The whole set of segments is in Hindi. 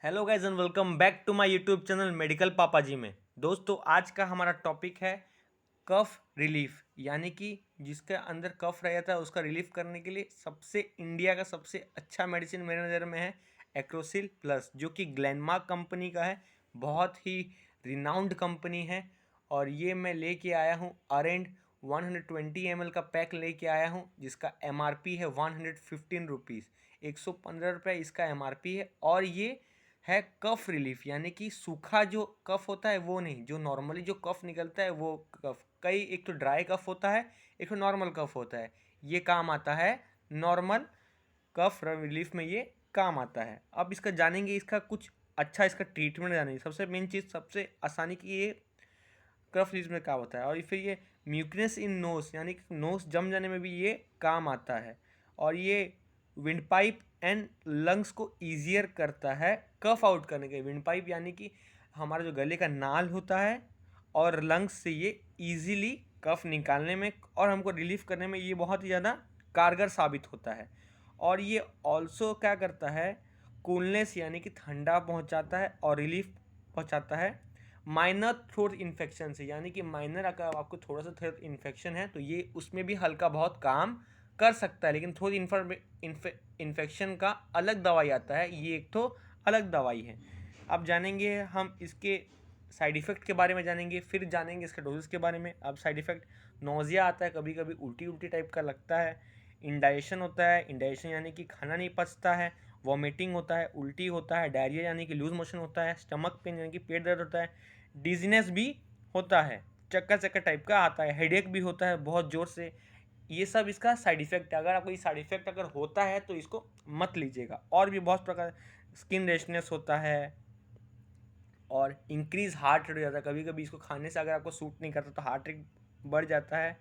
Hello guys and welcome back to my YouTube channel medical Papa ji में। दोस्तों आज का हमारा टॉपिक है कफ रिलीफ, यानी कि जिसके अंदर कफ रह जाता है उसका रिलीफ करने के लिए सबसे इंडिया का सबसे अच्छा मेडिसिन मेरे नज़र में है एक्रोसिल प्लस, जो कि ग्लेनमार्क कंपनी का है। बहुत ही रिनाउंड कंपनी है और ये मैं लेके आया हूँ अरेंड 120 ml का पैक लेके आया हूँ, जिसका MRP है 115 रुपीज़। 115 रुपये इसका MRP है और ये है कफ रिलीफ, यानी कि सूखा जो कफ होता है वो नहीं, जो नॉर्मली जो कफ निकलता है वो कफ। कई एक तो ड्राई कफ होता है, एक तो नॉर्मल कफ होता है। ये काम आता है नॉर्मल कफ रिलीफ में, ये काम आता है। अब इसका जानेंगे, इसका कुछ अच्छा इसका ट्रीटमेंट जानेंगे। सबसे मेन चीज़, सबसे आसानी की ये कफ रिलीफ में क्या होता है। और फिर ये म्यूकनेस इन नोज, यानी कि नोज जम जाने में भी ये काम आता है। और ये विंड पाइप एंड लंग्स को ईजियर करता है कफ आउट करने के। विंड पाइप यानी कि हमारा जो गले का नाल होता है, और लंग्स से ये ईजीली कफ निकालने में और हमको रिलीफ करने में ये बहुत ही ज़्यादा कारगर साबित होता है। और ये ऑल्सो क्या करता है, कूलनेस यानी कि ठंडा पहुंचाता है और रिलीफ पहुंचाता है माइनर थ्रोट इन्फेक्शन से। यानी कि माइनर अगर आपको थोड़ा सा थ्रोट इन्फेक्शन है तो ये उसमें भी हल्का बहुत काम कर सकता है। लेकिन थ्रोट इन्फेक्शन का अलग दवाई आता है, ये एक तो अलग दवाई है। अब जानेंगे हम इसके साइड इफ़ेक्ट के बारे में, जानेंगे फिर जानेंगे इसके डोजेस के बारे में। अब साइड इफ़ेक्ट, नोज़िया आता है, कभी कभी उल्टी उल्टी टाइप का लगता है। इंडाइजेशन होता है, इंडाइजेशन यानी कि खाना नहीं पचता है। वॉमिटिंग होता है, उल्टी होता है। डायरिया यानी कि लूज मोशन होता है। स्टमक पेन यानी कि पेट दर्द होता है। डिजीनेस भी होता है, चक्कर चक्कर टाइप का आता है। हेडेक भी होता है बहुत ज़ोर से। ये सब इसका साइड इफ़ेक्ट है। अगर आपको ये साइड इफ़ेक्ट अगर होता है तो इसको मत लीजिएगा। और भी बहुत प्रकार, स्किन रेशनेस होता है और इंक्रीज हार्ट रेट हो जाता है। कभी कभी इसको खाने से अगर आपको सूट नहीं करता तो हार्ट रेट बढ़ जाता है।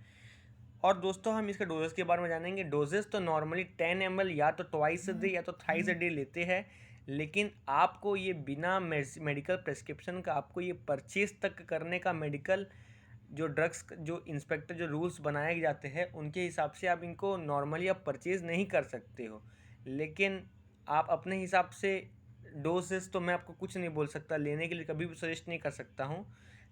और दोस्तों हम इसके डोजेस के बारे में जानेंगे। डोजेस तो नॉर्मली 10 ml या तो ट्वाइस अ डे या तो थ्राइस अ डे लेते हैं। लेकिन आपको ये बिना मेडिकल प्रेस्क्रिप्शन का आपको ये परचेज तक करने का, मेडिकल जो ड्रग्स जो इंस्पेक्टर जो रूल्स बनाए जाते हैं उनके हिसाब से आप इनको नॉर्मली आप परचेज़ नहीं कर सकते हो। लेकिन आप अपने हिसाब से डोजेस तो मैं आपको कुछ नहीं बोल सकता, लेने के लिए कभी भी सजेस्ट नहीं कर सकता हूँ।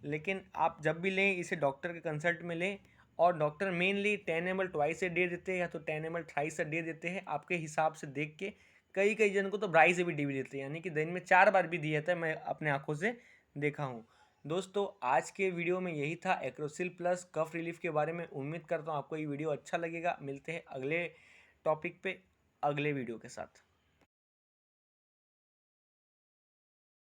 लेकिन आप जब भी लें इसे डॉक्टर के कंसल्ट में लें। और doctor mainly 10 ml twice a day देते हैं या तो 10 ml थ्राइस ए डे देते हैं, आपके हिसाब से देख के। कई कई जन को तो ब्राइस से भी डी भी देते हैं, यानी कि दिन में 4 बार भी दिया था, मैं अपने आंखों से देखा हूँ। दोस्तों आज के वीडियो में यही था एक्रोसिल प्लस कफ रिलीफ के बारे में। उम्मीद करता हूँ आपको ये वीडियो अच्छा लगेगा। मिलते हैं अगले टॉपिक पे अगले वीडियो के साथ।